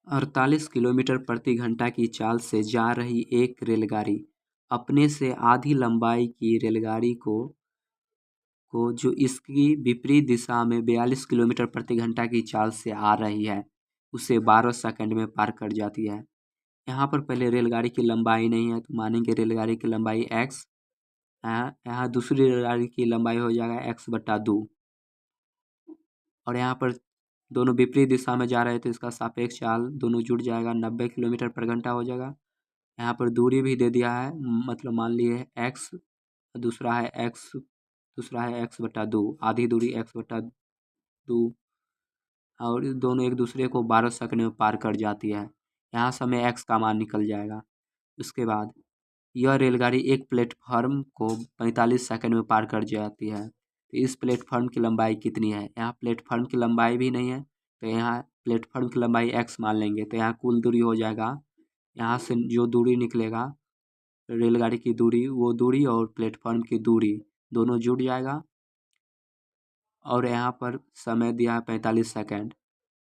48 kilometre प्रति घंटा की चाल से जा रही एक रेलगाड़ी अपने से आधी लंबाई की रेलगाड़ी को जो इसकी विपरीत दिशा में 42 किलोमीटर प्रति घंटा की चाल से आ रही है उसे 12 सेकंड में पार कर जाती है। यहाँ पर पहले रेलगाड़ी की लंबाई नहीं है तो मानेंगे रेलगाड़ी की लंबाई x। यहाँ दूसरी रेलगाड़ी की लंबाई हो जाएगा x/2 और यहाँ पर दोनों विपरीत दिशा में जा रहे थे, इसका सापेक्ष चाल दोनों जुड़ जाएगा, 90 किलोमीटर पर घंटा हो जाएगा। यहाँ पर दूरी भी दे दिया है, मतलब मान लिए x, दूसरा है x/2, आधी दूरी x/2 और दोनों एक दूसरे को 12 सेकंड में पार कर जाती है। यहाँ से हमें x का मान निकल जाएगा। उसके बाद यह रेलगाड़ी एक प्लेटफार्म को 45 सेकंड में पार कर जाती है। तो इस प्लेटफार्म की लंबाई कितनी है? यहाँ प्लेटफार्म की लंबाई भी नहीं है तो यहाँ प्लेटफार्म की लंबाई x मान लेंगे। तो यहाँ कुल दूरी हो जाएगा, यहाँ से जो दूरी निकलेगा रेलगाड़ी की दूरी, वो दूरी और प्लेटफार्म की दूरी दोनों जुड़ जाएगा। और यहाँ पर समय दिया है 45 सेकंड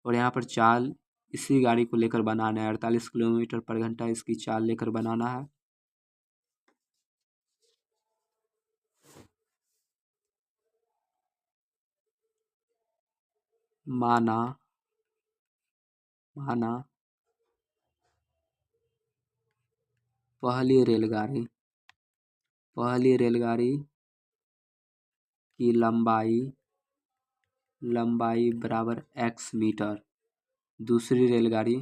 और यहाँ पर चाल इसी गाड़ी को लेकर बनाना है, 48 किलोमीटर पर घंटा इसकी चाल लेकर बनाना है। माना पहली रेलगाड़ी की लंबाई बराबर x मीटर। दूसरी रेलगाड़ी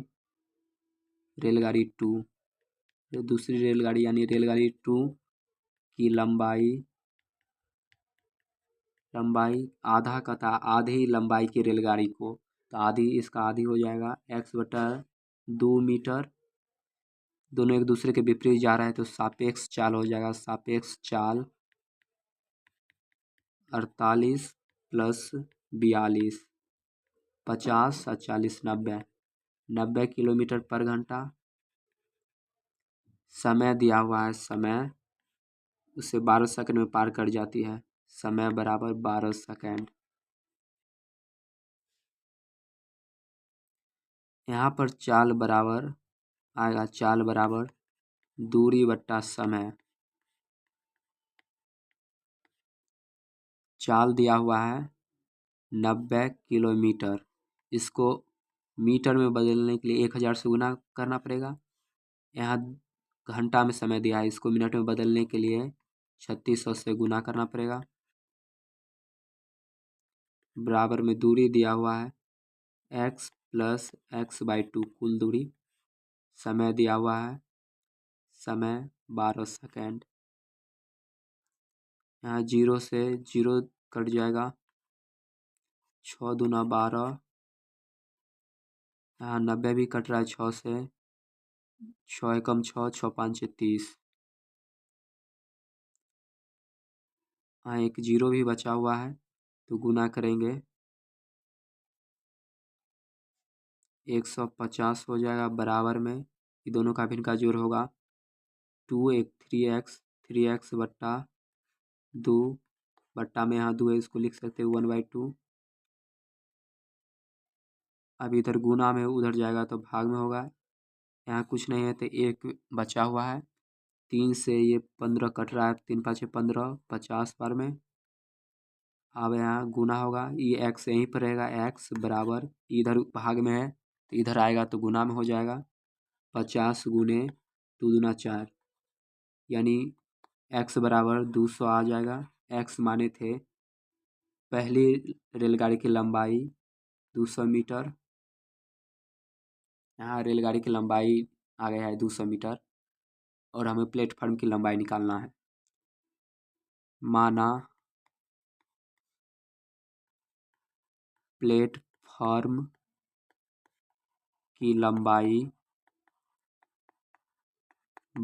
यानी रेलगाड़ी 2 की लंबाई आधा कता आधी लंबाई की रेलगाड़ी को, तो आधी, इसका आधी हो जाएगा x/2 मीटर। दोनों एक दूसरे के विपरीत जा रहे हैं तो सापेक्ष चाल हो जाएगा, सापेक्ष चाल 48 + 42, 50 और 40, 90 किलोमीटर पर घंटा। समय दिया हुआ है, समय उसे 12 सेकंड में पार कर जाती है, समय बराबर 12 सेकंड। यहाँ पर चाल बराबर आएगा, चाल बराबर दूरी बट्टा समय। चाल दिया हुआ है 90 किलोमीटर, इसको मीटर में बदलने के लिए 1000 से गुना करना पड़ेगा। यहाँ घंटा में समय दिया है, इसको मिनट में बदलने के लिए 3600 से गुना करना पड़ेगा। बराबर में दूरी दिया हुआ है x + x/2 कुल दूरी। समय दिया हुआ है, समय 12 सेकंड। यहाँ 0 से 0 कट जाएगा, 6 दूना 12। यहाँ 90 भी कट रहा है 6 से, 6 एकम 6, 6 5 30। हाँ, एक 0 भी बचा हुआ है तो गुना करेंगे, 150 हो जाएगा। बराबर में ये दोनों का भिन्न का जोड़ होगा 2 एक 3x बट्टा 2 बट्टा में यहाँ 2 है, इसको लिख सकते हैं 1/2। अब इधर गुना में उधर जाएगा तो भाग में होगा, यहाँ कुछ नहीं है तो एक बचा हुआ है। 3 से ये 15 कट रहा है, 3 5 15, 50 बार में। अब यहाँ गुना होगा, ये x यहीं पर रहेगा, x बराबर इधर भाग में है तो इधर आएगा तो गुना में हो जाएगा, 50 गुने 2 दूना 4, यानी x बराबर 200 आ जाएगा। x माने थे पहली रेलगाड़ी की लंबाई 200 मीटर, यहाँ रेलगाड़ी की लंबाई आ गया है 200 मीटर और हमें प्लेटफार्म की लंबाई निकालना है। माना प्लेटफार्म की लंबाई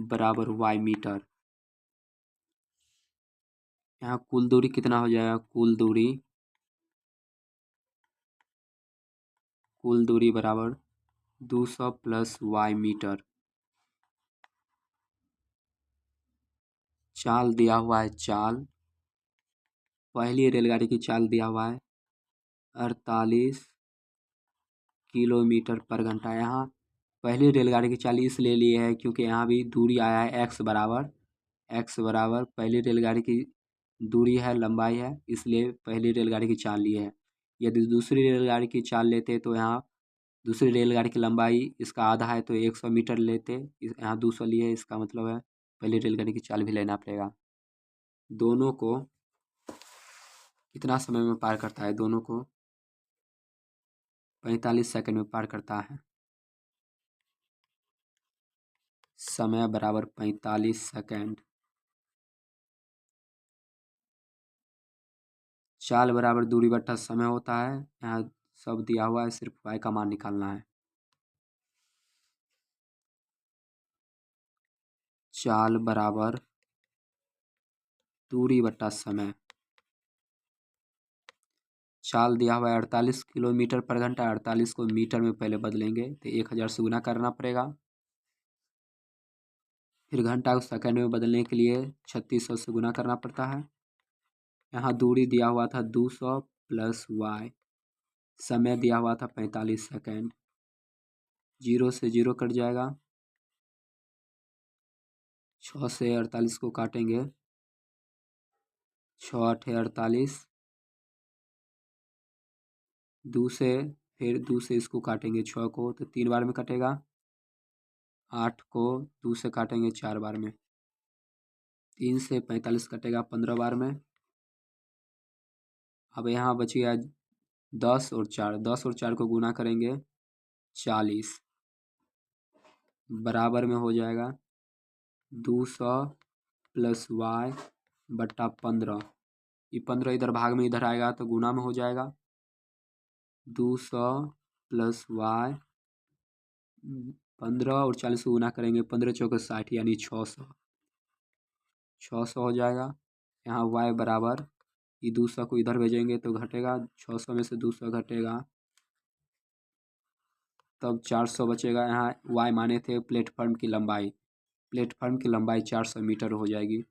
बराबर y मीटर। यहाँ कुल दूरी कितना हो जाएगा? कुल दूरी बराबर 200 + y मीटर। चाल दिया हुआ है, चाल पहली रेलगाड़ी की चाल दिया हुआ है 48 किलोमीटर पर घंटा। यहाँ पहली रेलगाड़ी की चाल इसलिए लिए है क्योंकि यहाँ भी दूरी आया है एक्स बराबर पहली रेलगाड़ी की दूरी है, लंबाई है, इसलिए पहली रेलगाड़ी की चाल लिए है। यदि दूसरी रेलगाड़ी की चाल लेते तो यहाँ दूसरी रेलगाड़ी की लंबाई इसका आधा है तो 100 मीटर लेते, यहाँ 200 लिए, इसका मतलब है पहली रेलगाड़ी की चाल भी लेना पड़ेगा। दोनों को कितना समय में पार करता है? दोनों को 45 सेकंड में पार करता है। समय बराबर 45 सेकंड। चाल बराबर दूरी बट्टा समय होता है। यहाँ सब दिया हुआ है, सिर्फ y का मान निकालना है। चाल बराबर दूरी बट्टा समय। चाल दिया हुआ है 48 किलोमीटर पर घंटा। 48 को मीटर में पहले बदलेंगे तो 1000 से गुना करना पड़ेगा। फिर घंटा को सेकंड में बदलने के लिए 3600 से गुना करना पड़ता है। यहाँ दूरी दिया हुआ था 200 प्लस y। समय दिया हुआ था 45 सेकंड। 0 से 0 कट जाएगा। 6 से 48 को काटेंगे। 6 8 48। 2 से, फिर 2 से इसको काटेंगे 6 को तो 3 बार में कटेगा। 8 को 2 से काटेंगे 4 बार में। 3 से 45 कटेगा 15 बार में। अब यहाँ बच गया 10 और 4। 10 और 4 को गुना करेंगे 40 बराबर में हो जाएगा 200 प्लस y बट्टा 15। ये 15 इधर भाग में इधर आएगा तो गुना में हो जाएगा 200 प्लस y। 15 और 40 को गुना करेंगे 15 चौके 60 यानी 600। 600 हो जाएगा। यहाँ y बराबर, ये 200 को इधर भेजेंगे तो घटेगा, 600 में से 200 घटेगा तब 400 बचेगा। यहाँ y माने थे प्लेटफॉर्म की लंबाई। प्लेटफॉर्म की लंबाई 400 मीटर हो जाएगी।